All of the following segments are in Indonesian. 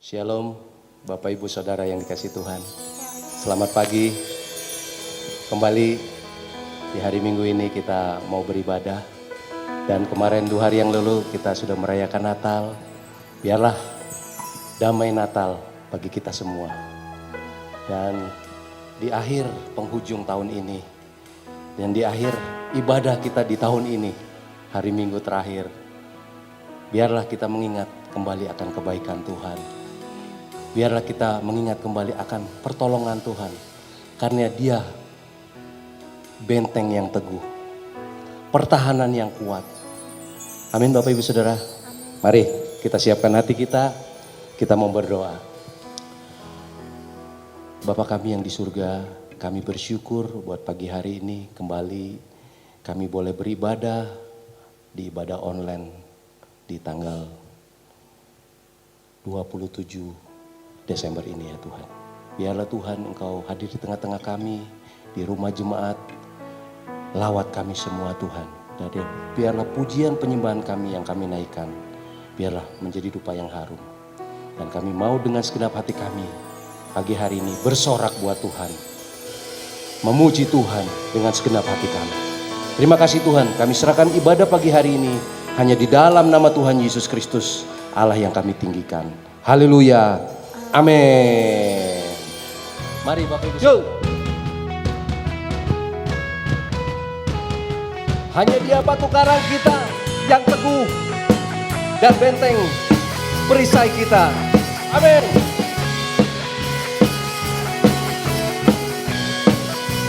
Shalom Bapak Ibu Saudara yang dikasihi Tuhan. Selamat pagi. Kembali di hari Minggu ini kita mau beribadah. Dan kemarin 2 hari yang lalu kita sudah merayakan Natal. Biarlah damai Natal bagi kita semua. Dan di akhir penghujung tahun ini dan di akhir ibadah kita di tahun ini, hari Minggu terakhir, biarlah kita mengingat kembali akan kebaikan Tuhan. Biarlah kita mengingat kembali akan pertolongan Tuhan. Karena Dia benteng yang teguh, pertahanan yang kuat. Amin Bapak Ibu Saudara. Mari kita siapkan hati kita mau berdoa. Bapa kami yang di surga, kami bersyukur buat pagi hari ini kembali kami boleh beribadah di ibadah online di tanggal 27 Desember ini ya Tuhan. Biarlah Tuhan Engkau hadir di tengah-tengah kami, di rumah jemaat, lawat kami semua Tuhan. Dan biarlah pujian penyembahan kami yang kami naikkan, biarlah menjadi dupa yang harum. Dan kami mau dengan segenap hati kami, pagi hari ini bersorak buat Tuhan. Memuji Tuhan dengan segenap hati kami. Terima kasih Tuhan, kami serahkan ibadah pagi hari ini hanya di dalam nama Tuhan Yesus Kristus, Allah yang kami tinggikan. Haleluya. Amin. Mari Bapak Ibu. Yo. Hanya Dia batu karang kita yang teguh dan benteng perisai kita. Amin.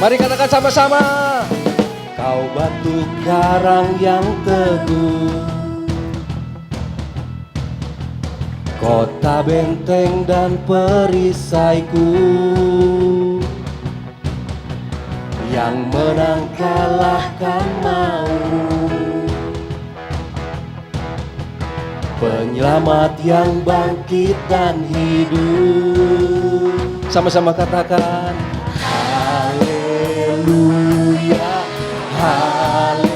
Mari katakan sama-sama. Kau batu karang yang teguh, kota benteng dan perisaiku, yang menang kalahkan maut, penyelamat yang bangkit dan hidup. Sama-sama katakan haleluya, haleluya,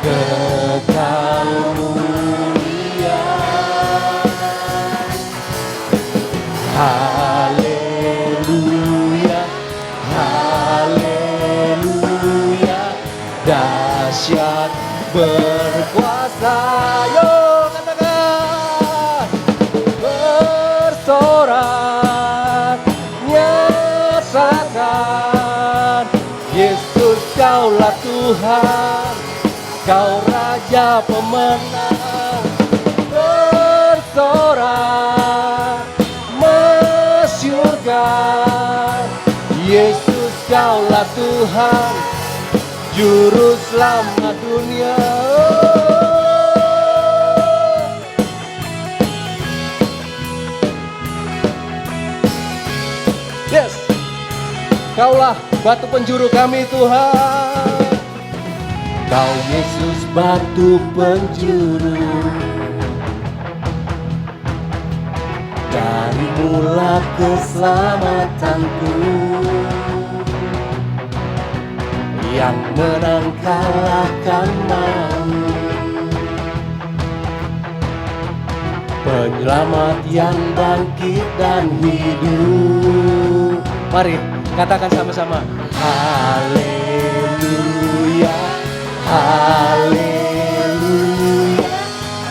kekal mulia. Haleluya, haleluya, dahsyat berkuasa. Yo katakan, bersorak nyatakan, Yesus Kaulah Tuhan, Kau Raja pemenang. Bersorak masyurkan, Yesus Kaulah Tuhan, Juru Selamat dunia. Yes, Kaulah batu penjuru kami Tuhan. Kau Yesus batu penjuru, dari mula keselamatanku, yang menang kalahkan maut, penyelamat yang bangkit dan hidup. Mari katakan sama-sama. Haleluya, haleluya,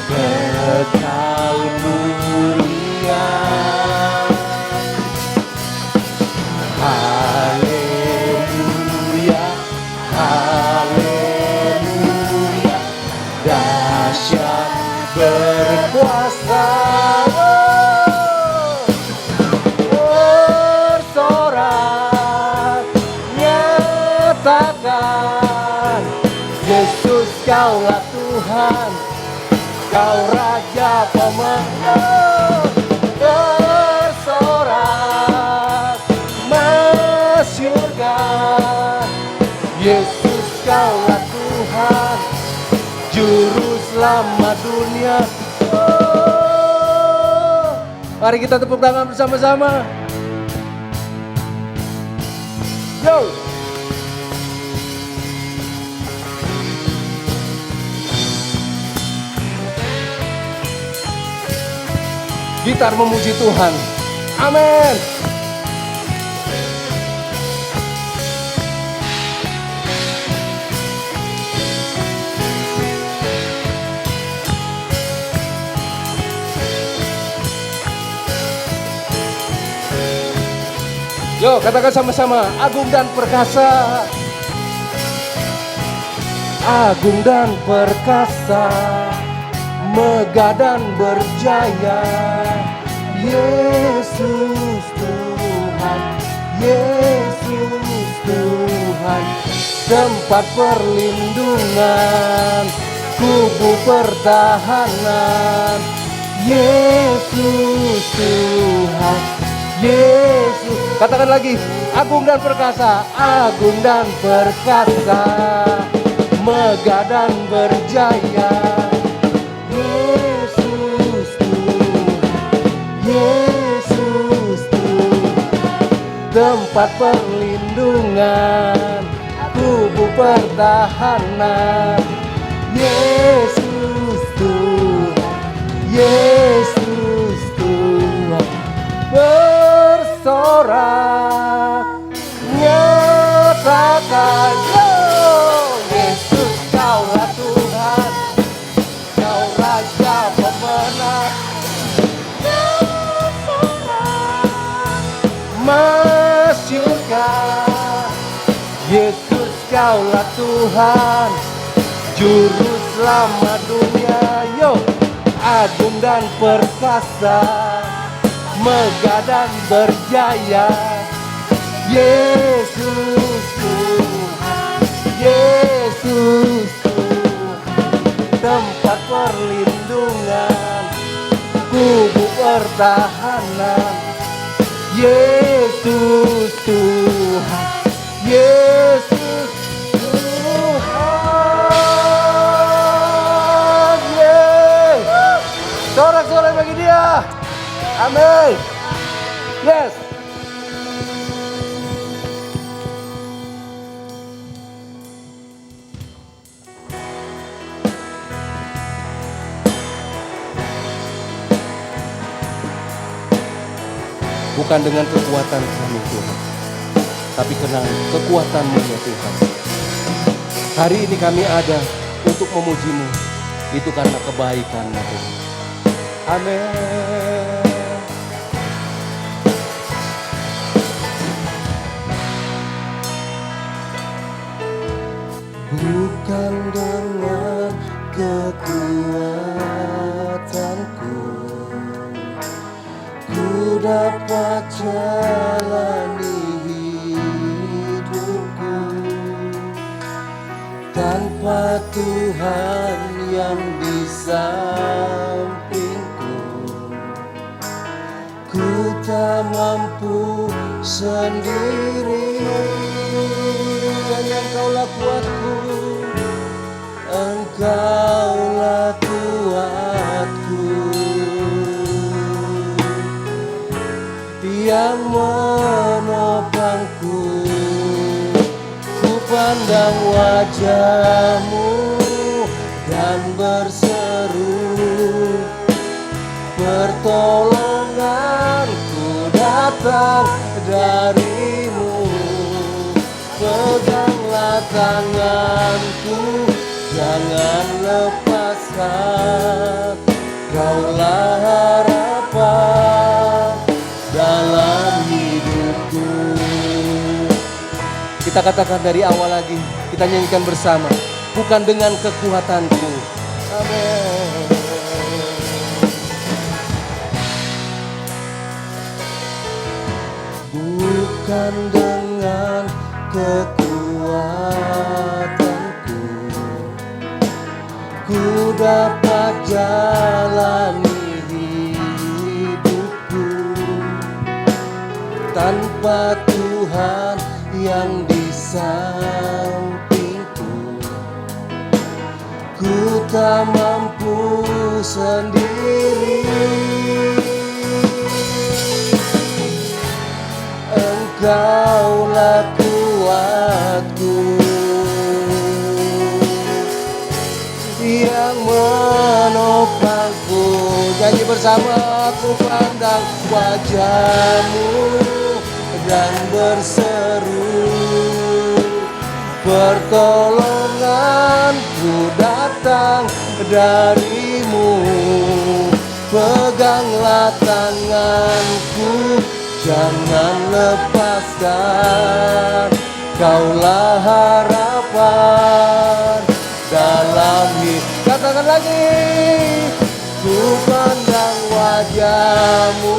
kekal mulia. Haleluya, haleluya, dahsyat berkuasa. Bersorak nyatakan, Yesus Kaulah Tuhan, Kau Raja pemenang. Bersorak masyurkan, Yesus Kaulah Tuhan, Juru Selamat dunia. Mari kita tepuk tangan bersama-sama. Yo. gitar memuji Tuhan. Amin. Yo, katakan sama-sama, agung dan perkasa. Agung dan perkasa, megah dan berjaya. Yesus Tuhan, Yesus Tuhan, tempat perlindungan, kubu pertahanan. Yesus Tuhan, Yesus. Katakan lagi, agung dan perkasa, agung dan perkasa, megah dan berjaya. Yesus Tuhan, Yesus Tuhan, tempat perlindungan, kubu pertahanan. Yesus Tuhan, Yesus Tuhan, bersorak nyatakan, oh, Yesus Kaulah Tuhan, Kau Raja pemenang. Masyurkan, Yesus Kaulah Tuhan, Juru Selamat dunia. Yo, agung dan perkasa, megah dan berjaya. Yesus Tuhan, Yesus Tuhan, tempat perlindungan, kubu pertahanan. Yesus Tuhan, Yesus Tuhan. Yeay. Sorak-sorai bagi Dia. Amin. Yes. Bukan dengan kekuatan kami Tuhan, tapi karena kekuatan-Mu ya Tuhan. Hari ini kami ada untuk memuji-Mu, itu karena kebaikan-Mu Tuhan. Amin. Bukan dengan kekuatanku ku dapat jalani hidupku, tanpa Tuhan yang di sampingku, ku tak mampu sendiri. Hanya Engkaulah kuatku, Engkaulah kuatku, yang menopangku. Ku pandang wajah-Mu dan berseru, pertolonganku datang dari-Mu. Peganglah tanganku, jangan lepaskan, Kaulah harapan dalam hidupku. Kita katakan dari awal lagi, kita nyanyikan bersama. Bukan dengan kekuatanku. Amin. Bukan dengan kekuatanku ku dapat jalani hidupku, tanpa Tuhan yang di sampingku, ku tak mampu sendiri. Engkaulah kuatku, yang menopangku. Nyanyi bersama, ku pandang wajah-Mu dan berseru, pertolonganku datang dari-Mu. Peganglah tanganku, jangan lepaskan, Kaulah harapan dalam hidup. Katakan lagi, ku pandang wajah-Mu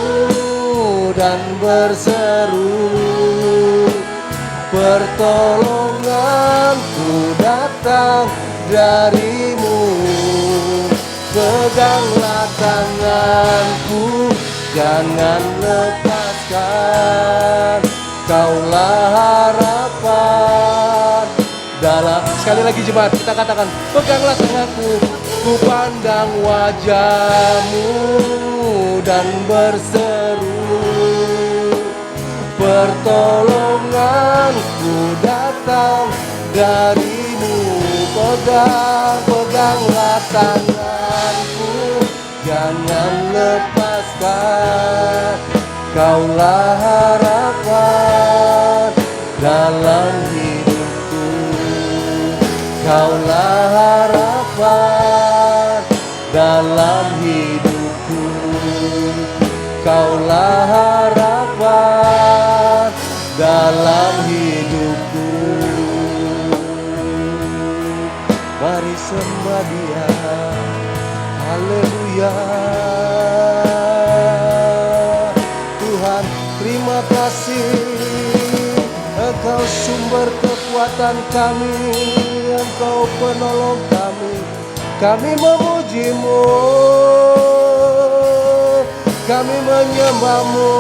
dan berseru, pertolonganku datang dari-Mu. Peganglah tanganku, jangan lepaskan, Kaulah harapan dalam. Sekali lagi jemaat, kita katakan, peganglah tanganku, ku pandang wajah-Mu dan berseru, pertolonganku datang dari-Mu. Peganglah tanganku, jangan lepaskan, Kaulah harapan dalam hidupku. Kaulah harapan dalam hidupku. Kaulah harapan dalam hidupku. Mari sembah Dia, haleluya. Tuhan, terima kasih, Engkau sumber kekuatan kami, Engkau penolong kami. Kami memuji-Mu, kami menyembah-Mu.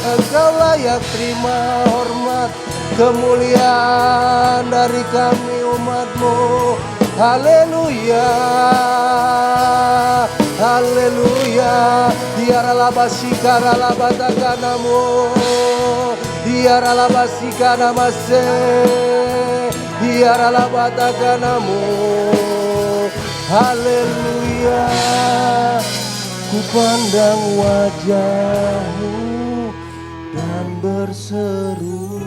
Engkau layak terima hormat, kemuliaan dari kami umat-Mu. Haleluya, haleluya. Diaralabasika ralabatakanamu, diaralabasika namase, diaralabatakanamu. Haleluya, ku pandang wajah-Mu dan berseru,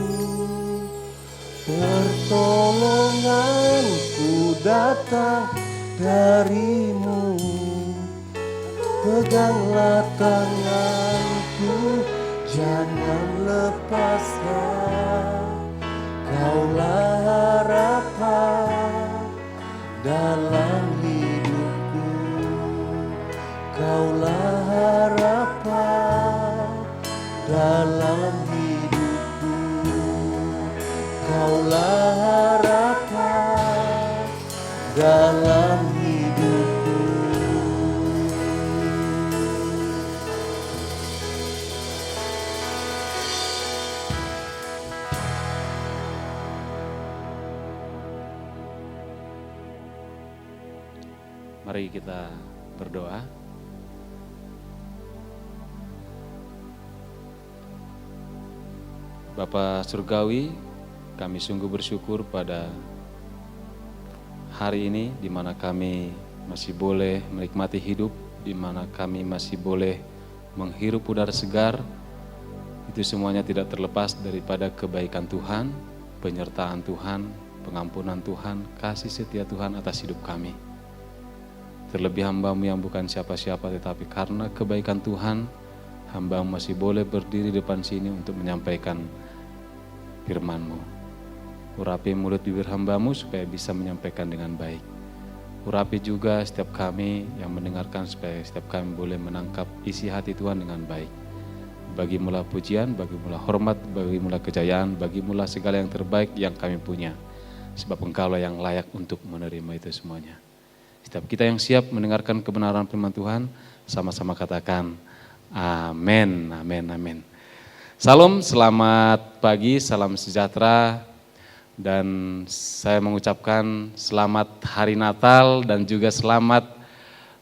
pertolonganku datang dari-Mu. Peganglah tanganku, jangan lepaskan, Kaulah harapan dalam hidupku. Kaulah harapan dalam hidupku. Kaulah harapan dalam hidupku. Mari kita berdoa. Bapa Surgawi, kami sungguh bersyukur pada hari ini di mana kami masih boleh menikmati hidup, di mana kami masih boleh menghirup udara segar. Itu semuanya tidak terlepas daripada kebaikan Tuhan, penyertaan Tuhan, pengampunan Tuhan, kasih setia Tuhan atas hidup kami. Terlebih hamba-Mu yang bukan siapa-siapa, tetapi karena kebaikan Tuhan, hamba-Mu masih boleh berdiri depan sini untuk menyampaikan firman-Mu. Urapi mulut bibir hamba-Mu supaya bisa menyampaikan dengan baik. Urapi juga setiap kami yang mendengarkan supaya setiap kami boleh menangkap isi hati Tuhan dengan baik. Bagi-Mu pujian, bagi-Mu hormat, bagi-Mu kejayaan, bagi-Mu segala yang terbaik yang kami punya. Sebab Engkau-lah yang layak untuk menerima itu semuanya. Setiap kita yang siap mendengarkan kebenaran firman Tuhan, sama-sama katakan amin, amin, amin. Salam, selamat pagi, salam sejahtera, dan saya mengucapkan selamat hari Natal dan juga selamat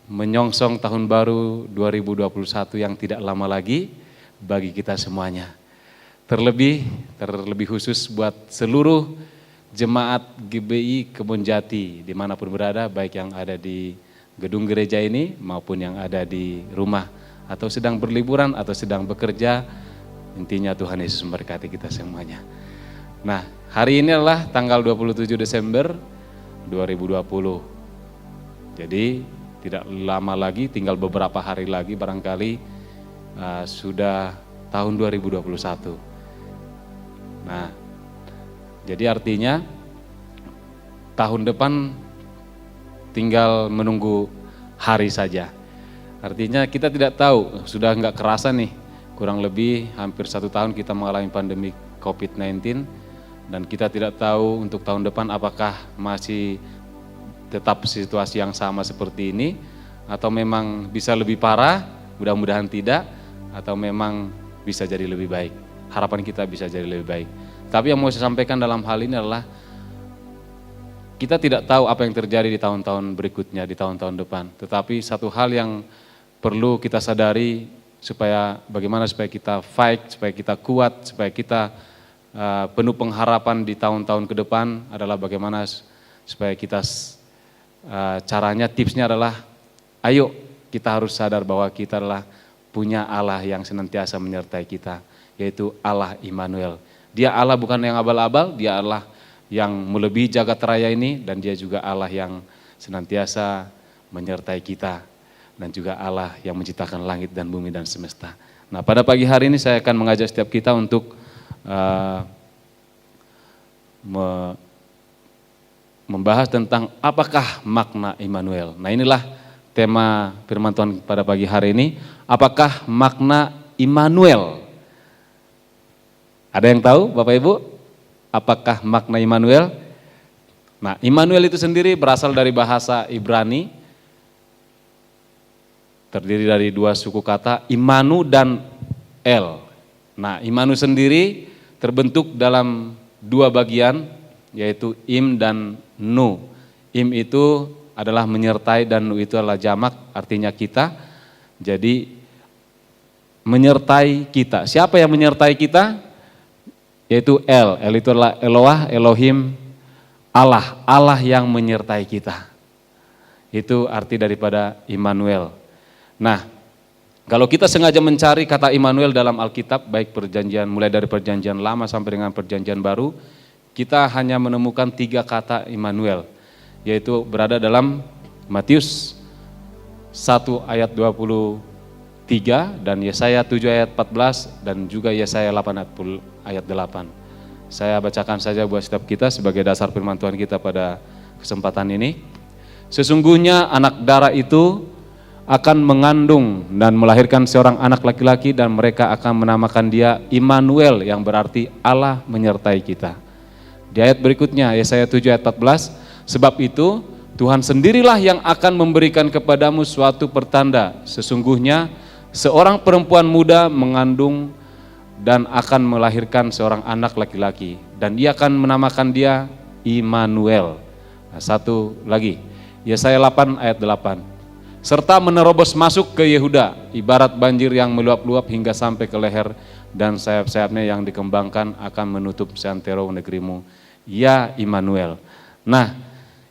menyongsong tahun baru 2021 yang tidak lama lagi bagi kita semuanya. Terlebih khusus buat seluruh jemaat GBI Kebon Jati dimanapun berada, baik yang ada di gedung gereja ini maupun yang ada di rumah atau sedang berliburan atau sedang bekerja. Intinya Tuhan Yesus memberkati kita semuanya. Nah, hari ini adalah tanggal 27 Desember 2020. Jadi tidak lama lagi, tinggal beberapa hari lagi barangkali sudah tahun 2021. Nah, jadi artinya tahun depan tinggal menunggu hari saja. Artinya kita tidak tahu, sudah nggak kerasa nih, kurang lebih hampir 1 tahun kita mengalami pandemi COVID-19 dan kita tidak tahu untuk tahun depan apakah masih tetap situasi yang sama seperti ini atau memang bisa lebih parah, mudah-mudahan tidak, atau memang bisa jadi lebih baik. Harapan kita bisa jadi lebih baik. Tapi yang mau saya sampaikan dalam hal ini adalah kita tidak tahu apa yang terjadi di tahun-tahun berikutnya, di tahun-tahun depan. Tetapi satu hal yang perlu kita sadari bagaimana supaya kita fight, supaya kita kuat, supaya kita penuh pengharapan di tahun-tahun ke depan adalah bagaimana supaya kita caranya, tipsnya adalah ayo kita harus sadar bahwa kita adalah punya Allah yang senantiasa menyertai kita, yaitu Allah Immanuel. Dia Allah bukan yang abal-abal, dia Allah yang melebihi jagat raya ini, dan dia juga Allah yang senantiasa menyertai kita, dan juga Allah yang menciptakan langit dan bumi dan semesta. Nah, pada pagi hari ini saya akan mengajak setiap kita untuk membahas tentang apakah makna Immanuel. Nah, inilah tema firman Tuhan pada pagi hari ini. Apakah makna Immanuel? Ada yang tahu Bapak Ibu? Apakah makna Immanuel? Nah, Immanuel itu sendiri berasal dari bahasa Ibrani. Terdiri dari 2 suku kata, Immanu dan El. Nah, Immanu sendiri terbentuk dalam 2 bagian, yaitu Im dan Nu. Im itu adalah menyertai dan Nu itu adalah jamak, artinya kita. Jadi menyertai kita. Siapa yang menyertai kita? Yaitu El. El itu adalah Eloah, Elohim, Allah. Allah yang menyertai kita. Itu arti daripada Immanuel. Nah, kalau kita sengaja mencari kata Immanuel dalam Alkitab, baik perjanjian mulai dari perjanjian lama sampai dengan perjanjian baru, kita hanya menemukan 3 kata Immanuel, yaitu berada dalam Matius 1 ayat 23 dan Yesaya 7 ayat 14 dan juga Yesaya 8 ayat 8. Saya bacakan saja buat setiap kita sebagai dasar firman Tuhan kita pada kesempatan ini. Sesungguhnya anak darah itu akan mengandung dan melahirkan seorang anak laki-laki dan mereka akan menamakan dia Immanuel, yang berarti Allah menyertai kita. Di ayat berikutnya, Yesaya 7 ayat 14, sebab itu Tuhan sendirilah yang akan memberikan kepadamu suatu pertanda. Sesungguhnya seorang perempuan muda mengandung dan akan melahirkan seorang anak laki-laki. Dan dia akan menamakan dia Immanuel. Nah, satu lagi, Yesaya 8 ayat 8. Serta menerobos masuk ke Yehuda, ibarat banjir yang meluap-luap hingga sampai ke leher, dan sayap-sayapnya yang dikembangkan akan menutup seantero negerimu. Ya Immanuel. Nah,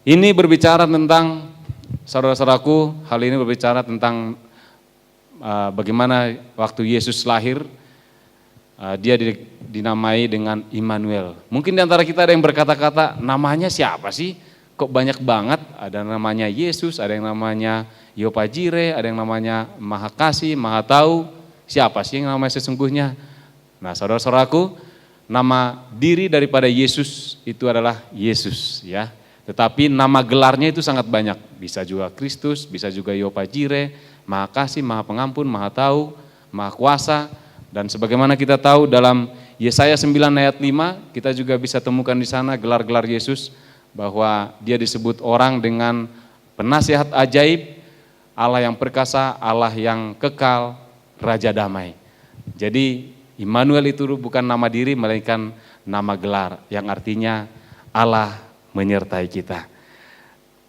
ini berbicara tentang, saudara-saudaraku, hal ini berbicara tentang bagaimana waktu Yesus lahir, dia dinamai dengan Immanuel. Mungkin di antara kita ada yang berkata-kata, namanya siapa sih? Kok banyak banget? Ada namanya Yesus, ada yang namanya Yehova Jireh, ada yang namanya Maha Kasih, Maha Tahu. Siapa sih yang namanya sesungguhnya? Nah, saudara-saudaraku, nama diri daripada Yesus itu adalah Yesus, ya. Tetapi nama gelarnya itu sangat banyak. Bisa juga Kristus, bisa juga Yehova Jireh, Maha Kasih, Maha Pengampun, Maha Tahu, Maha Kuasa. Dan sebagaimana kita tahu dalam Yesaya 9 ayat 5, kita juga bisa temukan di sana gelar-gelar Yesus, bahwa dia disebut orang dengan penasihat ajaib, Allah yang perkasa, Allah yang kekal, Raja Damai. Jadi Immanuel itu bukan nama diri, melainkan nama gelar yang artinya Allah menyertai kita.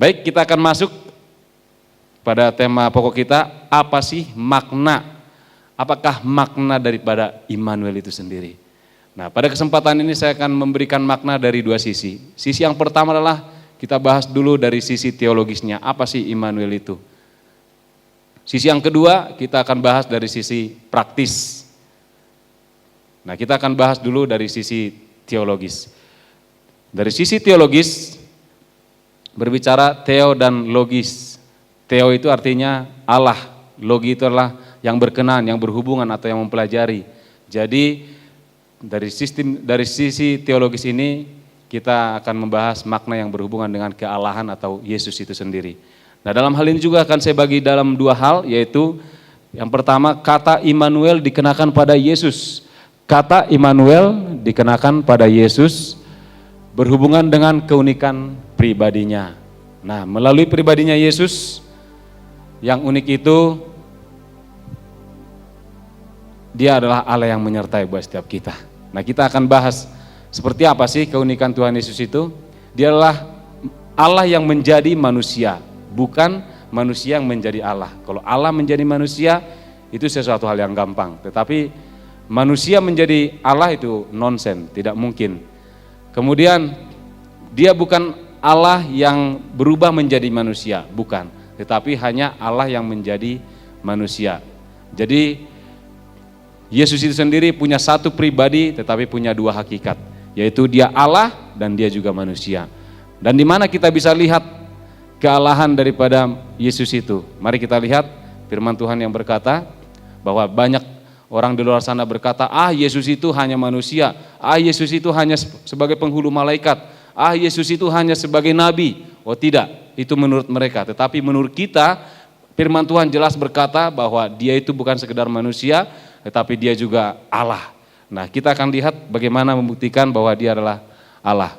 Baik, kita akan masuk pada tema pokok kita, apa sih makna? Apakah makna daripada Immanuel itu sendiri? Nah, pada kesempatan ini saya akan memberikan makna dari 2 sisi. Sisi yang pertama adalah kita bahas dulu dari sisi teologisnya. Apa sih Immanuel itu? Sisi yang kedua, kita akan bahas dari sisi praktis. Nah, kita akan bahas dulu dari sisi teologis. Dari sisi teologis, berbicara theo dan logis. Theo itu artinya Allah, logi itu adalah yang berkenan, yang berhubungan atau yang mempelajari. Jadi dari sisi teologis ini kita akan membahas makna yang berhubungan dengan kealahan atau Yesus itu sendiri. Nah, dalam hal ini juga akan saya bagi dalam dua hal, yaitu yang pertama, kata Immanuel dikenakan pada Yesus. Kata Immanuel dikenakan pada Yesus berhubungan dengan keunikan pribadinya. Nah, melalui pribadinya Yesus yang unik itu, Dia adalah Allah yang menyertai buat setiap kita. Nah, kita akan bahas seperti apa sih keunikan Tuhan Yesus itu. Dia adalah Allah yang menjadi manusia, bukan manusia yang menjadi Allah. Kalau Allah menjadi manusia itu sesuatu hal yang gampang, tetapi manusia menjadi Allah itu nonsen, tidak mungkin. Kemudian Dia bukan Allah yang berubah menjadi manusia, bukan, tetapi hanya Allah yang menjadi manusia. Jadi Yesus itu sendiri punya satu pribadi tetapi punya dua hakikat, yaitu Dia Allah dan Dia juga manusia. Dan di mana kita bisa lihat kealahan daripada Yesus itu? Mari kita lihat firman Tuhan yang berkata bahwa banyak orang di luar sana berkata, Yesus itu hanya manusia, Yesus itu hanya sebagai penghulu malaikat, Yesus itu hanya sebagai nabi. Oh tidak, itu menurut mereka. Tetapi menurut kita, firman Tuhan jelas berkata bahwa Dia itu bukan sekedar manusia, tetapi Dia juga Allah. Nah, kita akan lihat bagaimana membuktikan bahwa Dia adalah Allah.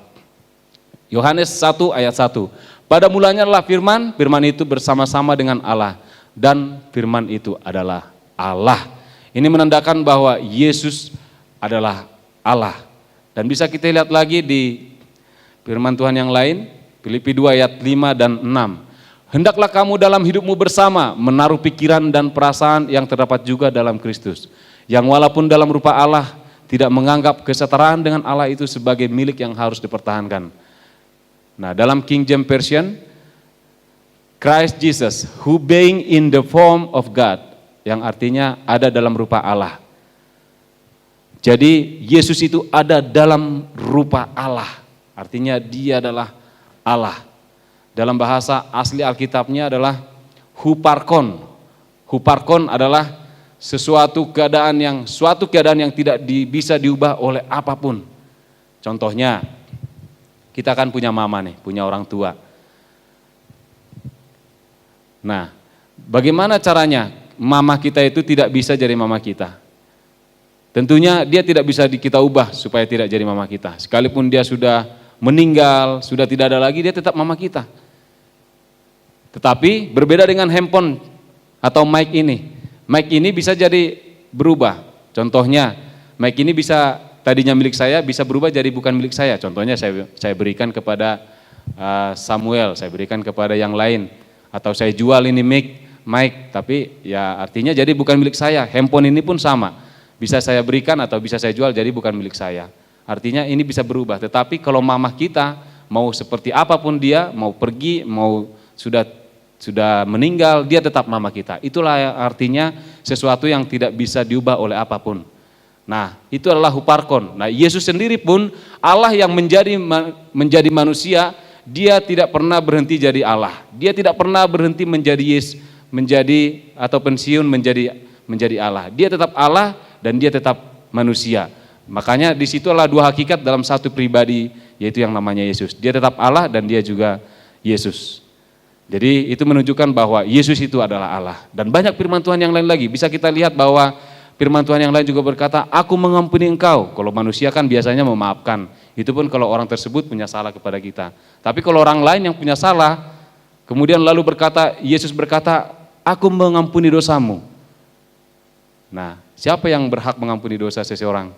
Yohanes 1 ayat 1. Pada mulanya adalah firman, firman itu bersama-sama dengan Allah, dan firman itu adalah Allah. Ini menandakan bahwa Yesus adalah Allah. Dan bisa kita lihat lagi di firman Tuhan yang lain, Filipi 2 ayat 5 dan 6. Hendaklah kamu dalam hidupmu bersama menaruh pikiran dan perasaan yang terdapat juga dalam Kristus, yang walaupun dalam rupa Allah tidak menganggap kesetaraan dengan Allah itu sebagai milik yang harus dipertahankan. Nah, dalam King James Version, Christ Jesus who being in the form of God, yang artinya ada dalam rupa Allah. Jadi Yesus itu ada dalam rupa Allah, artinya Dia adalah Allah. Dalam bahasa asli Alkitabnya adalah huparkon. Huparkon adalah suatu keadaan yang tidak bisa diubah oleh apapun. Contohnya, kita kan punya mama nih, punya orang tua. Nah, bagaimana caranya mama kita itu tidak bisa jadi mama kita? Tentunya dia tidak bisa kita ubah supaya tidak jadi mama kita. Sekalipun dia sudah meninggal, sudah tidak ada lagi, dia tetap mama kita. Tetapi berbeda dengan handphone atau mic ini. Mic ini bisa jadi berubah. Contohnya, mic ini bisa tadinya milik saya bisa berubah jadi bukan milik saya. Contohnya saya berikan kepada Samuel, saya berikan kepada yang lain, atau saya jual ini mic, tapi ya artinya jadi bukan milik saya. Handphone ini pun sama, bisa saya berikan atau bisa saya jual jadi bukan milik saya. Artinya ini bisa berubah. Tetapi kalau mamah kita mau seperti apapun dia, mau pergi, mau sudah meninggal, dia tetap mama kita. Itulah artinya sesuatu yang tidak bisa diubah oleh apapun. Nah, itu adalah huparkon. Nah, Yesus sendiri pun Allah yang menjadi manusia, Dia tidak pernah berhenti jadi Allah. Dia tidak pernah berhenti menjadi atau pensiun menjadi Allah. Dia tetap Allah dan Dia tetap manusia. Makanya di situ adalah dua hakikat dalam satu pribadi, yaitu yang namanya Yesus. Dia tetap Allah dan Dia juga Yesus. Jadi itu menunjukkan bahwa Yesus itu adalah Allah. Dan banyak firman Tuhan yang lain lagi. Bisa kita lihat bahwa firman Tuhan yang lain juga berkata, aku mengampuni engkau. Kalau manusia kan biasanya memaafkan. Itu pun kalau orang tersebut punya salah kepada kita. Tapi kalau orang lain yang punya salah, kemudian lalu Yesus berkata, aku mengampuni dosamu. Nah, siapa yang berhak mengampuni dosa seseorang?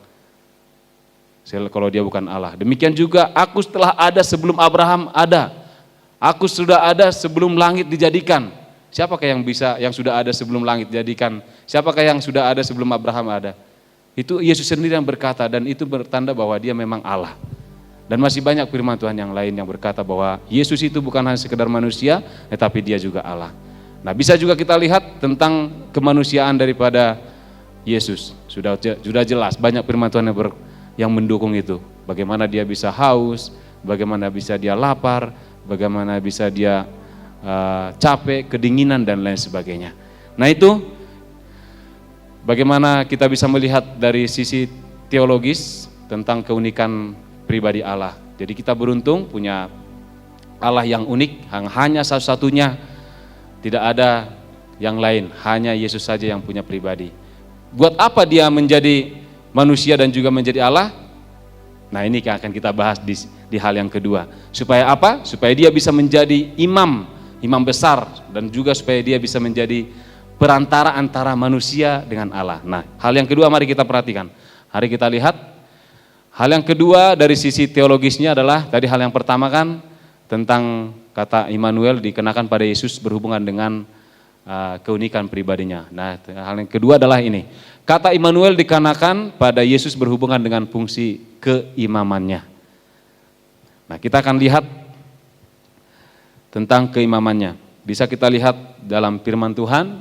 Kalau dia bukan Allah. Demikian juga, aku setelah ada sebelum Abraham ada. Aku sudah ada sebelum langit dijadikan. Siapakah yang sudah ada sebelum langit dijadikan? Siapakah yang sudah ada sebelum Abraham ada? Itu Yesus sendiri yang berkata, dan itu bertanda bahwa Dia memang Allah. Dan masih banyak firman Tuhan yang lain yang berkata bahwa Yesus itu bukan hanya sekedar manusia, tetapi dia juga Allah. Nah, bisa juga kita lihat tentang kemanusiaan daripada Yesus. Sudah jelas banyak firman Tuhan yang mendukung itu. Bagaimana dia bisa haus, bagaimana bisa dia lapar, bagaimana bisa dia capek, kedinginan dan lain sebagainya. Nah, itu bagaimana kita bisa melihat dari sisi teologis tentang keunikan pribadi Allah. Jadi kita beruntung punya Allah yang unik, yang hanya satu-satunya, tidak ada yang lain, hanya Yesus saja yang punya pribadi. Buat apa dia menjadi manusia dan juga menjadi Allah? Nah, ini akan kita bahas di hal yang kedua. Supaya apa? Supaya dia bisa menjadi imam besar, dan juga supaya dia bisa menjadi perantara antara manusia dengan Allah. Nah, hal yang kedua mari kita perhatikan. Hari kita lihat, hal yang kedua dari sisi teologisnya adalah, tadi hal yang pertama kan tentang kata Immanuel dikenakan pada Yesus berhubungan dengan keunikan pribadinya. Nah, hal yang kedua adalah ini. Kata Immanuel dikenakan pada Yesus berhubungan dengan fungsi keimamannya. Nah, kita akan lihat tentang keimamannya. Bisa kita lihat dalam firman Tuhan,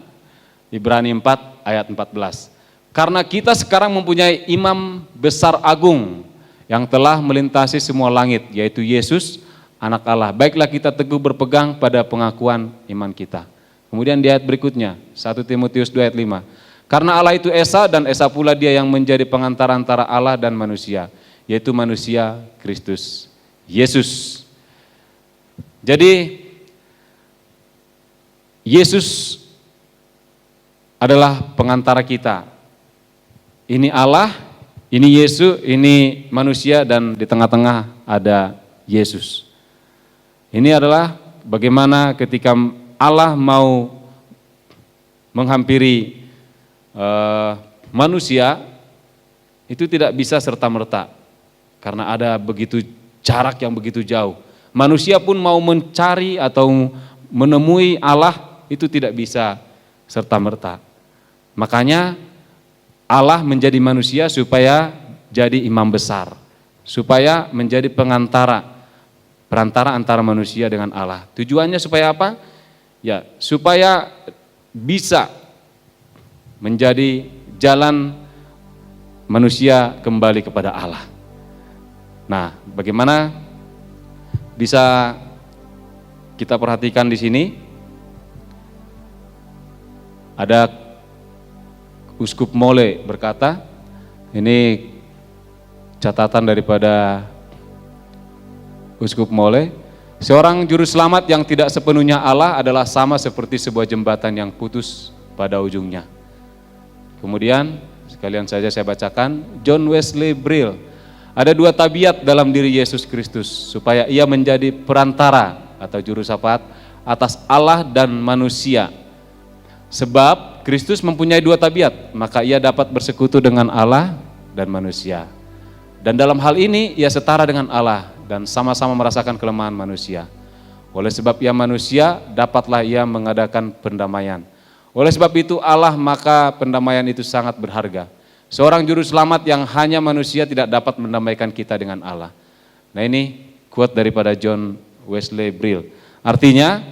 Ibrani 4 ayat 14. Karena kita sekarang mempunyai imam besar agung yang telah melintasi semua langit, yaitu Yesus, Anak Allah. Baiklah kita teguh berpegang pada pengakuan iman kita. Kemudian di ayat berikutnya, 1 Timotius 2 ayat 5. Karena Allah itu Esa, dan Esa pula dia yang menjadi pengantara antara Allah dan manusia, yaitu manusia Kristus Yesus. Jadi Yesus adalah pengantara kita. Ini Allah, ini Yesus, ini manusia, dan di tengah-tengah ada Yesus. Ini adalah bagaimana ketika Allah mau menghampiri manusia, itu tidak bisa serta-merta, karena ada begitu jarak yang begitu jauh. Manusia pun mau mencari atau menemui Allah, itu tidak bisa serta-merta. Makanya Allah menjadi manusia supaya jadi imam besar, supaya menjadi perantara antara manusia dengan Allah. Tujuannya supaya apa? Ya, supaya bisa menjadi jalan manusia kembali kepada Allah. Nah, bagaimana bisa kita perhatikan di sini? Ada Uskup Mole berkata, ini catatan daripada Uskup Mole, seorang juru selamat yang tidak sepenuhnya Allah adalah sama seperti sebuah jembatan yang putus pada ujungnya. Kemudian sekalian saja saya bacakan, John Wesley Brill, ada dua tabiat dalam diri Yesus Kristus supaya ia menjadi perantara atau juru syafaat atas Allah dan manusia. Sebab Kristus mempunyai dua tabiat, maka ia dapat bersekutu dengan Allah dan manusia. Dan dalam hal ini ia setara dengan Allah dan sama-sama merasakan kelemahan manusia. Oleh sebab ia manusia, dapatlah ia mengadakan pendamaian. Oleh sebab itu Allah, maka pendamaian itu sangat berharga. Seorang juru selamat yang hanya manusia tidak dapat mendamaikan kita dengan Allah. Nah, ini quote daripada John Wesley Brill. Artinya,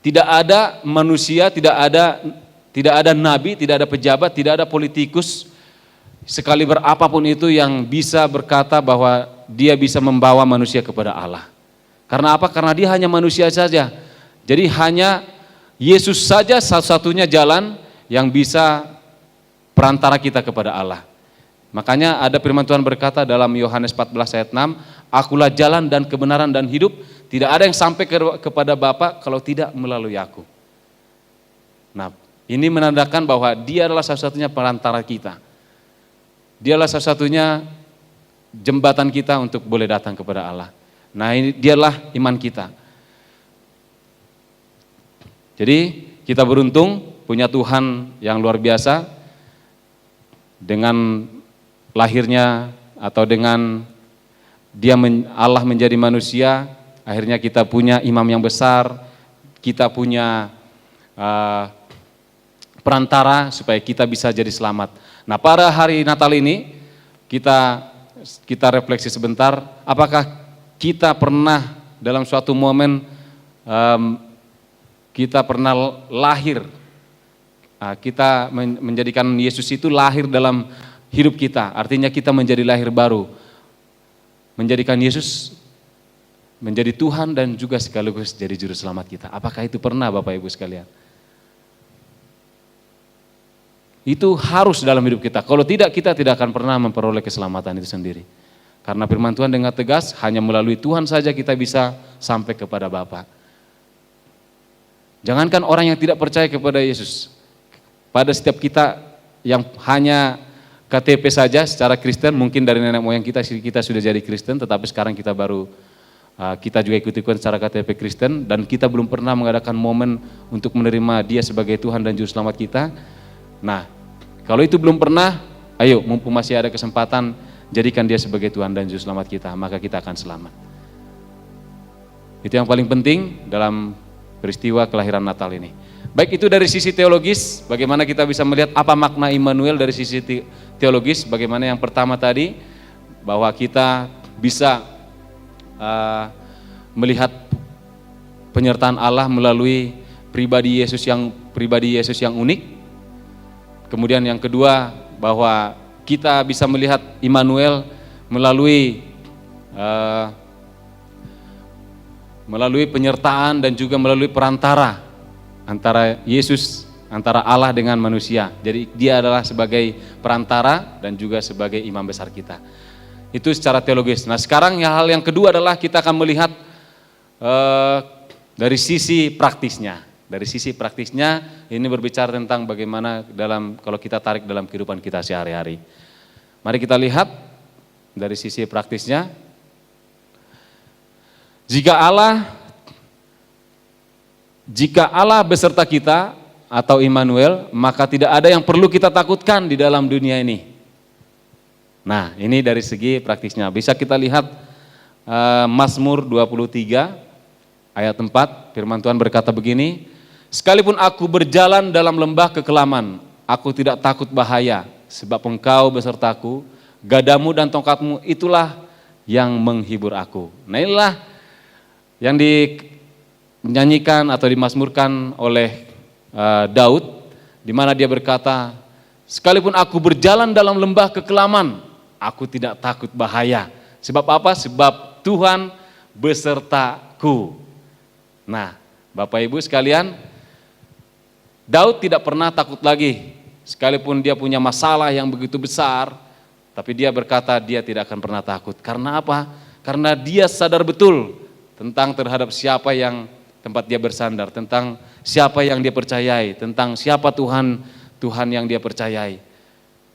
tidak ada manusia, tidak ada nabi, tidak ada pejabat, tidak ada politikus, sekali berapapun itu yang bisa berkata bahwa dia bisa membawa manusia kepada Allah. Karena apa? Karena dia hanya manusia saja. Jadi hanya Yesus saja satu-satunya jalan yang bisa perantara kita kepada Allah. Makanya ada firman Tuhan berkata dalam Yohanes 14 ayat 6, akulah jalan dan kebenaran dan hidup, tidak ada yang sampai kepada Bapa kalau tidak melalui aku. Nah, ini menandakan bahwa dia adalah satu-satunya perantara kita. Dia adalah satu-satunya jembatan kita untuk boleh datang kepada Allah. Nah, ini dialah iman kita. Jadi kita beruntung punya Tuhan yang luar biasa, dengan lahirnya atau dengan Allah menjadi manusia, akhirnya kita punya imam yang besar, kita punya perantara supaya kita bisa jadi selamat. Nah, pada hari Natal ini kita kita refleksi sebentar, apakah kita pernah dalam suatu momen kita pernah lahir, kita menjadikan Yesus itu lahir dalam hidup kita, artinya kita menjadi lahir baru, menjadikan Yesus menjadi Tuhan dan juga sekaligus jadi juru selamat kita. Apakah itu pernah Bapak Ibu sekalian? Itu harus dalam hidup kita. Kalau tidak, kita tidak akan pernah memperoleh keselamatan itu sendiri. Karena firman Tuhan dengan tegas, hanya melalui Tuhan saja kita bisa sampai kepada Bapa. Jangankan orang yang tidak percaya kepada Yesus. Pada setiap kita yang hanya KTP saja secara Kristen, mungkin dari nenek moyang kita sudah jadi Kristen, tetapi sekarang kita baru, kita juga ikut-ikutan secara KTP Kristen, dan kita belum pernah mengadakan momen untuk menerima Dia sebagai Tuhan dan Juru Selamat kita. Nah, kalau itu belum pernah, ayo mumpung masih ada kesempatan, jadikan Dia sebagai Tuhan dan Juru Selamat kita, maka kita akan selamat. Itu yang paling penting dalam peristiwa kelahiran Natal ini. Baik itu dari sisi teologis, bagaimana kita bisa melihat apa makna Immanuel dari sisi teologis, bagaimana yang pertama tadi, bahwa kita bisa melihat penyertaan Allah melalui pribadi Yesus yang unik. Kemudian yang kedua, bahwa kita bisa melihat Immanuel melalui penyertaan dan juga melalui perantara antara Yesus, antara Allah dengan manusia. Jadi Dia adalah sebagai perantara dan juga sebagai imam besar kita. Itu secara teologis. Nah sekarang hal yang kedua adalah kita akan melihat dari sisi praktisnya. Dari sisi praktisnya ini berbicara tentang bagaimana kalau kita tarik dalam kehidupan kita sehari-hari. Mari kita lihat dari sisi praktisnya. Jika Allah beserta kita atau Immanuel, maka tidak ada yang perlu kita takutkan di dalam dunia ini. Nah, ini dari segi praktisnya. Bisa kita lihat Mazmur 23 ayat 4, firman Tuhan berkata begini, sekalipun aku berjalan dalam lembah kekelaman, aku tidak takut bahaya, sebab Engkau besertaku, gadamu dan tongkatmu itulah yang menghibur aku. Nah inilah yang dinyanyikan atau dimazmurkan oleh Daud, di mana dia berkata, sekalipun aku berjalan dalam lembah kekelaman, aku tidak takut bahaya. Sebab apa? Sebab Tuhan besertaku. Nah, Bapak Ibu sekalian, Daud tidak pernah takut lagi, sekalipun dia punya masalah yang begitu besar, tapi dia berkata dia tidak akan pernah takut. Karena apa? Karena dia sadar betul tentang terhadap siapa yang tempat dia bersandar, tentang siapa yang dia percayai, tentang siapa Tuhan yang dia percayai.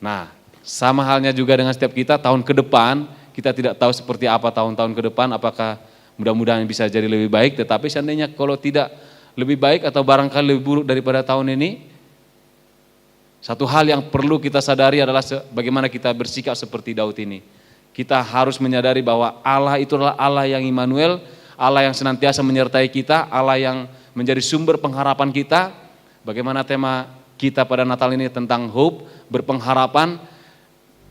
Nah, sama halnya juga dengan setiap kita, tahun ke depan, kita tidak tahu seperti apa tahun-tahun ke depan, apakah mudah-mudahan bisa jadi lebih baik, tetapi seandainya kalau tidak lebih baik atau barangkali lebih buruk daripada tahun ini, satu hal yang perlu kita sadari adalah bagaimana kita bersikap seperti Daud ini. Kita harus menyadari bahwa Allah itu adalah Allah yang Immanuel, Allah yang senantiasa menyertai kita, Allah yang menjadi sumber pengharapan kita. Bagaimana tema kita pada Natal ini tentang hope, berpengharapan.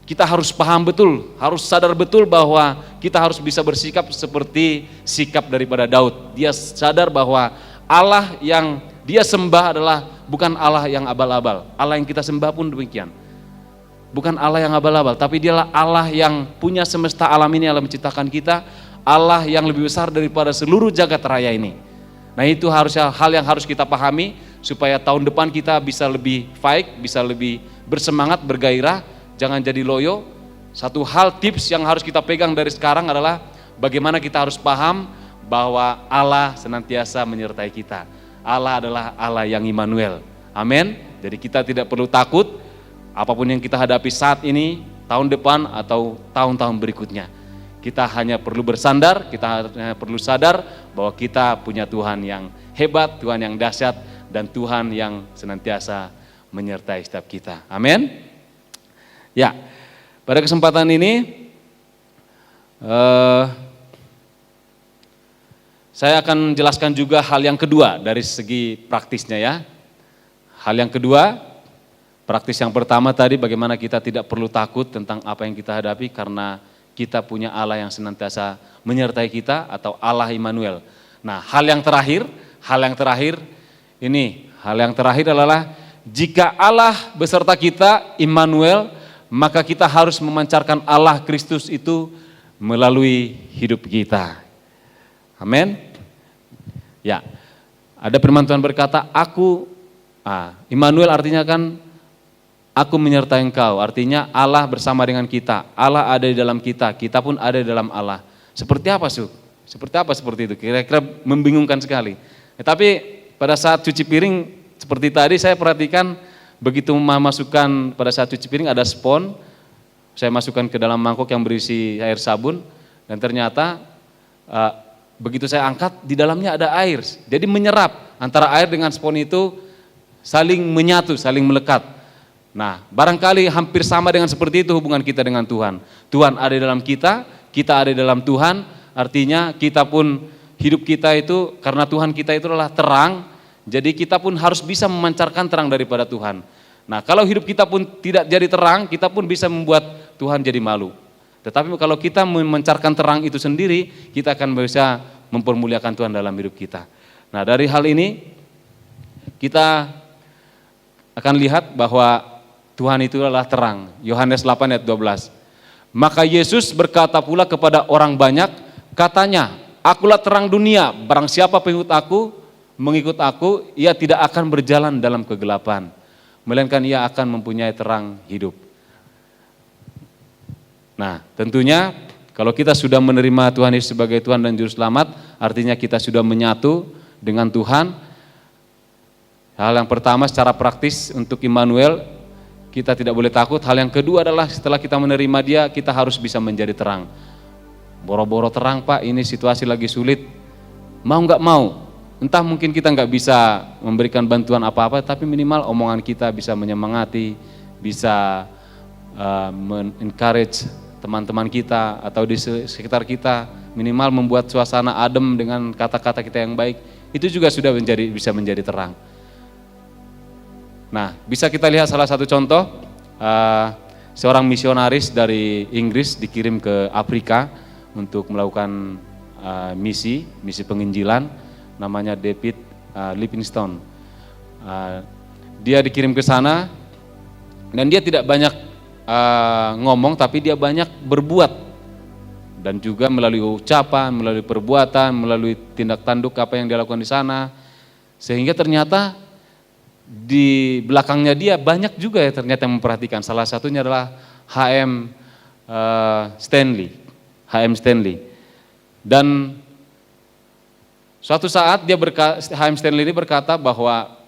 Kita harus paham betul, harus sadar betul bahwa kita harus bisa bersikap seperti sikap daripada Daud. Dia sadar bahwa Allah yang dia sembah adalah bukan Allah yang abal-abal. Allah yang kita sembah pun demikian. Bukan Allah yang abal-abal, tapi dialah Allah yang punya semesta alam ini, Allah menciptakan kita, Allah yang lebih besar daripada seluruh jagat raya ini. Nah itu harusnya hal yang harus kita pahami, supaya tahun depan kita bisa lebih baik, bisa lebih bersemangat, bergairah, jangan jadi loyo. Satu hal tips yang harus kita pegang dari sekarang adalah bagaimana kita harus paham bahwa Allah senantiasa menyertai kita. Allah adalah Allah yang Immanuel. Amin. Jadi kita tidak perlu takut apapun yang kita hadapi saat ini, tahun depan atau tahun-tahun berikutnya. Kita hanya perlu bersandar, kita hanya perlu sadar bahwa kita punya Tuhan yang hebat, Tuhan yang dahsyat, dan Tuhan yang senantiasa menyertai setiap kita. Amin. Ya, pada kesempatan ini saya akan jelaskan juga hal yang kedua dari segi praktisnya ya. Hal yang kedua, praktis yang pertama tadi bagaimana kita tidak perlu takut tentang apa yang kita hadapi karena kita punya Allah yang senantiasa menyertai kita atau Allah Immanuel. Nah, hal yang terakhir adalah jika Allah beserta kita, Immanuel, maka kita harus memancarkan Allah Kristus itu melalui hidup kita. Amin. Ya, ada firman Tuhan berkata, Immanuel artinya kan aku menyertai engkau, artinya Allah bersama dengan kita, Allah ada di dalam kita, kita pun ada di dalam Allah. Seperti apa, Su? Seperti apa seperti itu? Kira-kira membingungkan sekali. Tapi pada saat cuci piring, seperti tadi saya perhatikan, begitu memasukkan pada saat cuci piring ada spons, saya masukkan ke dalam mangkok yang berisi air sabun, dan ternyata begitu saya angkat, di dalamnya ada air. Jadi menyerap, antara air dengan spons itu saling menyatu, saling melekat. Nah, barangkali hampir sama dengan seperti itu hubungan kita dengan Tuhan. Tuhan ada di dalam kita ada di dalam Tuhan, artinya kita pun, hidup kita itu, karena Tuhan kita itu adalah terang, jadi kita pun harus bisa memancarkan terang daripada Tuhan. Nah, kalau hidup kita pun tidak jadi terang, kita pun bisa membuat Tuhan jadi malu. Tetapi kalau kita memancarkan terang itu sendiri, kita akan bisa mempermuliakan Tuhan dalam hidup kita. Nah, dari hal ini kita akan lihat bahwa Tuhan itu adalah terang. Yohanes 8 ayat 12. Maka Yesus berkata pula kepada orang banyak, katanya, akulah terang dunia, barang siapa mengikut aku, ia tidak akan berjalan dalam kegelapan, melainkan ia akan mempunyai terang hidup. Nah, tentunya kalau kita sudah menerima Tuhan Yesus sebagai Tuhan dan Juru Selamat, artinya kita sudah menyatu dengan Tuhan. Hal yang pertama secara praktis untuk Immanuel, kita tidak boleh takut. Hal yang kedua adalah setelah kita menerima Dia, kita harus bisa menjadi terang. Boro-boro terang, Pak, ini situasi lagi sulit, mau nggak mau, entah mungkin kita nggak bisa memberikan bantuan apa-apa, tapi minimal omongan kita bisa menyemangati, bisa encourage teman-teman kita atau di sekitar kita, minimal membuat suasana adem dengan kata-kata kita yang baik, itu juga sudah bisa menjadi terang. Nah, bisa kita lihat salah satu contoh, seorang misionaris dari Inggris dikirim ke Afrika untuk melakukan misi penginjilan, namanya David Livingstone. Dia dikirim ke sana dan dia tidak banyak ngomong, tapi dia banyak berbuat, dan juga melalui ucapan, melalui perbuatan, melalui tindak tanduk apa yang dia lakukan di sana, sehingga ternyata di belakangnya dia banyak juga ya ternyata yang memperhatikan. Salah satunya adalah H.M. Stanley. Dan suatu saat H.M. Stanley ini berkata bahwa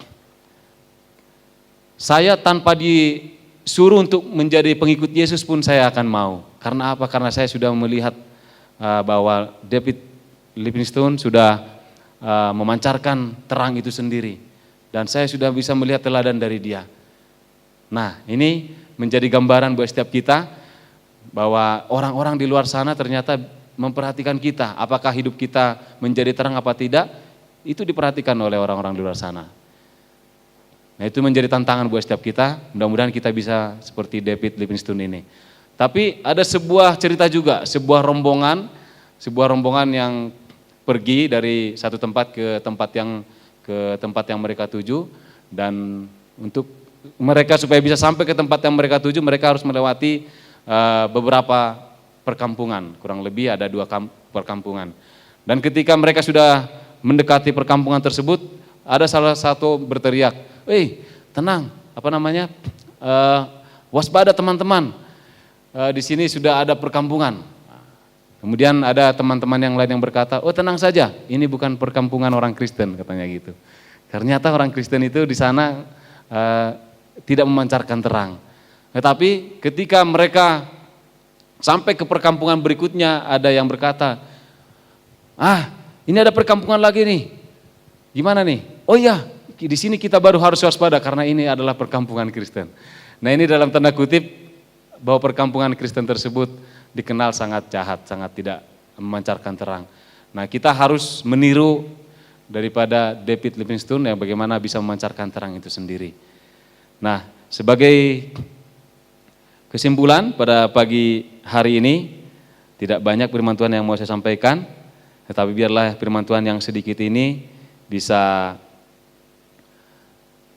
saya tanpa disuruh untuk menjadi pengikut Yesus pun saya akan mau. Karena apa? Karena saya sudah melihat bahwa David Livingstone sudah memancarkan terang itu sendiri. Dan saya sudah bisa melihat teladan dari dia. Nah, ini menjadi gambaran buat setiap kita bahwa orang-orang di luar sana ternyata memperhatikan kita. Apakah hidup kita menjadi terang apa tidak, itu diperhatikan oleh orang-orang di luar sana. Nah, itu menjadi tantangan buat setiap kita. Mudah-mudahan kita bisa seperti David Livingstone ini. Tapi ada sebuah cerita juga, sebuah rombongan yang pergi dari satu tempat ke tempat yang mereka tuju, dan untuk mereka supaya bisa sampai ke tempat yang mereka tuju, mereka harus melewati beberapa perkampungan, kurang lebih ada 2 perkampungan. Dan ketika mereka sudah mendekati perkampungan tersebut, ada salah satu berteriak, tenang, waspada teman-teman, di sini sudah ada perkampungan. Kemudian ada teman-teman yang lain yang berkata, tenang saja, ini bukan perkampungan orang Kristen, katanya gitu. Ternyata orang Kristen itu di sana tidak memancarkan terang. Tetapi ketika mereka sampai ke perkampungan berikutnya, ada yang berkata, ini ada perkampungan lagi nih, gimana nih? Oh iya, di sini kita baru harus waspada karena ini adalah perkampungan Kristen. Nah, ini dalam tanda kutip bahwa perkampungan Kristen tersebut dikenal sangat jahat, sangat tidak memancarkan terang. Nah, kita harus meniru daripada David Livingstone yang bagaimana bisa memancarkan terang itu sendiri. Nah, sebagai kesimpulan pada pagi hari ini, Tidak banyak firman Tuhan yang mau saya sampaikan, tetapi biarlah firman Tuhan yang sedikit ini bisa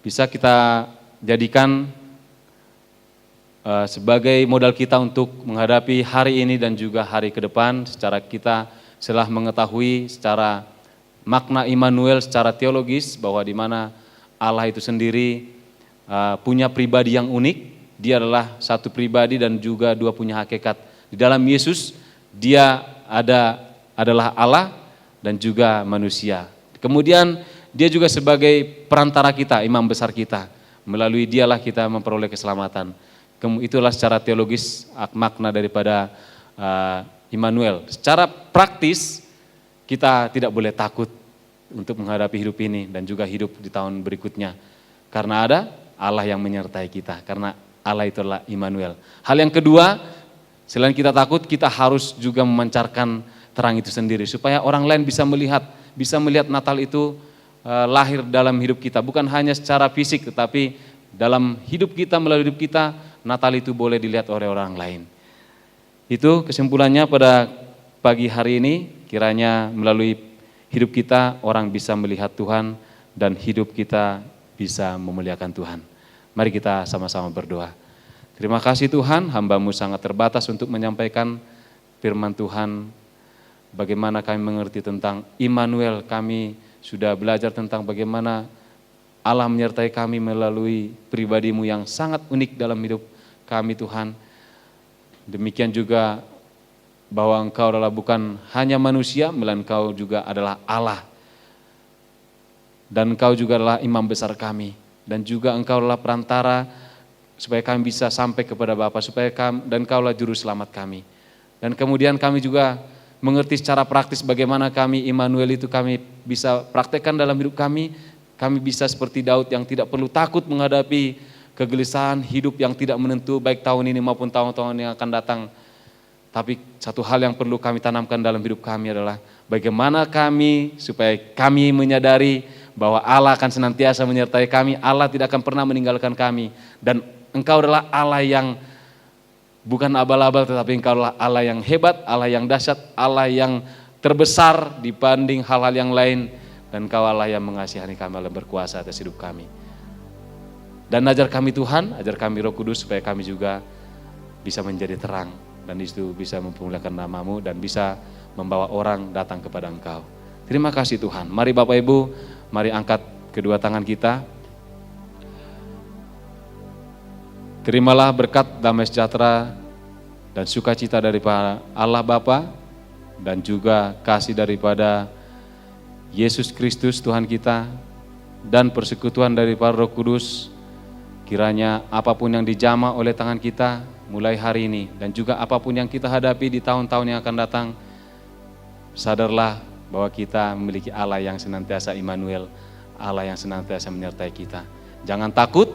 kita jadikan sebagai modal kita untuk menghadapi hari ini dan juga hari ke depan, secara kita setelah mengetahui secara makna Immanuel secara teologis bahwa di mana Allah itu sendiri punya pribadi yang unik. Dia adalah satu pribadi dan juga dua punya hakikat. Di dalam Yesus dia adalah Allah dan juga manusia. Kemudian dia juga sebagai perantara kita, imam besar kita. Melalui dialah kita memperoleh keselamatan. Itulah secara teologis makna daripada Immanuel. Secara praktis kita tidak boleh takut untuk menghadapi hidup ini dan juga hidup di tahun berikutnya. Karena ada Allah yang menyertai kita, karena Allah itulah Immanuel. Hal yang kedua, selain kita takut, kita harus juga memancarkan terang itu sendiri. Supaya orang lain bisa melihat Natal itu lahir dalam hidup kita. Bukan hanya secara fisik, tetapi dalam hidup kita, melalui hidup kita, Natal itu boleh dilihat oleh orang lain. Itu kesimpulannya pada pagi hari ini, kiranya melalui hidup kita orang bisa melihat Tuhan dan hidup kita bisa memuliakan Tuhan. Mari kita sama-sama berdoa. Terima kasih Tuhan, hamba-Mu sangat terbatas untuk menyampaikan firman Tuhan. Bagaimana kami mengerti tentang Immanuel, kami sudah belajar tentang bagaimana Allah menyertai kami melalui pribadi-Mu yang sangat unik dalam hidup kami Tuhan. Demikian juga bahwa Engkau adalah bukan hanya manusia, melainkan Engkau juga adalah Allah. Dan Engkau juga adalah imam besar kami. Dan juga Engkau adalah perantara supaya kami bisa sampai kepada Bapa, dan Engkau adalah juru selamat kami. Dan kemudian kami juga mengerti secara praktis bagaimana kami Immanuel itu kami bisa praktekkan dalam hidup kami. Kami bisa seperti Daud yang tidak perlu takut menghadapi kegelisahan hidup yang tidak menentu baik tahun ini maupun tahun-tahun yang akan datang. Tapi satu hal yang perlu kami tanamkan dalam hidup kami adalah bagaimana kami supaya kami menyadari bahwa Allah akan senantiasa menyertai kami, Allah tidak akan pernah meninggalkan kami. Dan Engkau adalah Allah yang bukan abal-abal, tetapi Engkau adalah Allah yang hebat, Allah yang dahsyat, Allah yang terbesar dibanding hal-hal yang lain. Dan Engkau Allah yang mengasihani kami, Allah berkuasa atas hidup kami. Dan ajar kami Tuhan, ajar kami Roh Kudus supaya kami juga bisa menjadi terang. Dan itu bisa mempermuliakan nama-Mu dan bisa membawa orang datang kepada Engkau. Terima kasih Tuhan. Mari Bapak Ibu, mari angkat kedua tangan kita. Terimalah berkat damai sejahtera dan sukacita daripada Allah Bapa dan juga kasih daripada Yesus Kristus Tuhan kita dan persekutuan daripada Roh Kudus. Kiranya apapun yang dijamah oleh tangan kita mulai hari ini dan juga apapun yang kita hadapi di tahun-tahun yang akan datang, sadarlah bahwa kita memiliki Allah yang senantiasa Immanuel, Allah yang senantiasa menyertai kita. Jangan takut,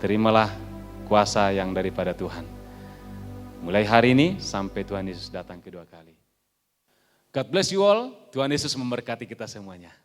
terimalah kuasa yang daripada Tuhan. Mulai hari ini sampai Tuhan Yesus datang kedua kali. God bless you all, Tuhan Yesus memberkati kita semuanya.